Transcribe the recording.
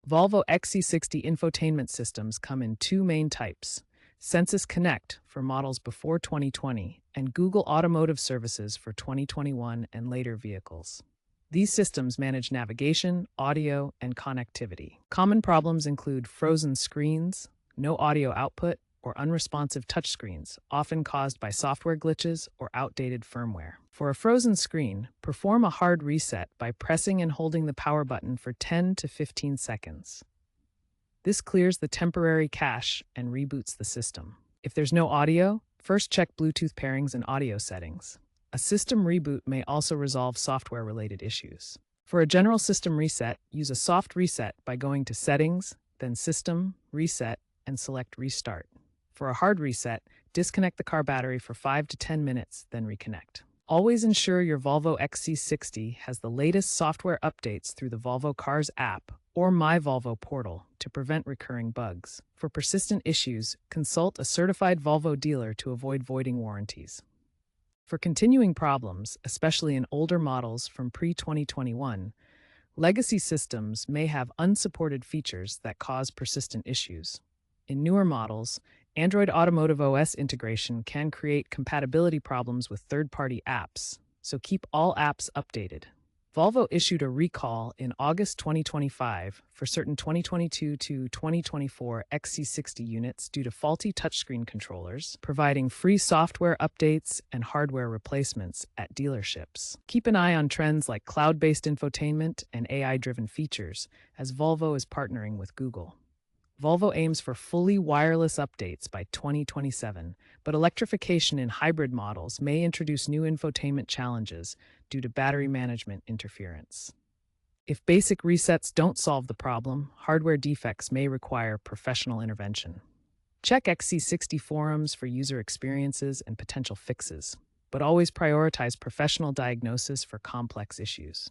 Volvo XC60 infotainment systems come in two main types: Census Connect for models before 2020 and Google Automotive Services for 2021 and later vehicles. These systems manage navigation, audio, and connectivity. Common problems include frozen screens, no audio output, or unresponsive touchscreens, often caused by software glitches or outdated firmware. For a frozen screen, perform a hard reset by pressing and holding the power button for 10 to 15 seconds. This clears the temporary cache and reboots the system. If there's no audio, first check Bluetooth pairings and audio settings. A system reboot may also resolve software-related issues. For a general system reset, use a soft reset by going to Settings, then System, Reset, and select Restart. For a hard reset, disconnect the car battery for 5 to 10 minutes, then reconnect. Always ensure your Volvo XC60 has the latest software updates through the Volvo Cars app or My Volvo portal to prevent recurring bugs. For persistent issues, consult a certified Volvo dealer to avoid voiding warranties. For continuing problems, especially in older models from pre-2021, legacy systems may have unsupported features that cause persistent issues. In newer models, Android Automotive OS integration can create compatibility problems with third-party apps, so keep all apps updated. Volvo issued a recall in August 2025 for certain 2022 to 2024 XC60 units due to faulty touchscreen controllers, providing free software updates and hardware replacements at dealerships. Keep an eye on trends like cloud-based infotainment and AI-driven features, as Volvo is partnering with Google. Volvo aims for fully wireless updates by 2027, but electrification in hybrid models may introduce new infotainment challenges due to battery management interference. If basic resets don't solve the problem, hardware defects may require professional intervention. Check XC60 forums for user experiences and potential fixes, but always prioritize professional diagnosis for complex issues.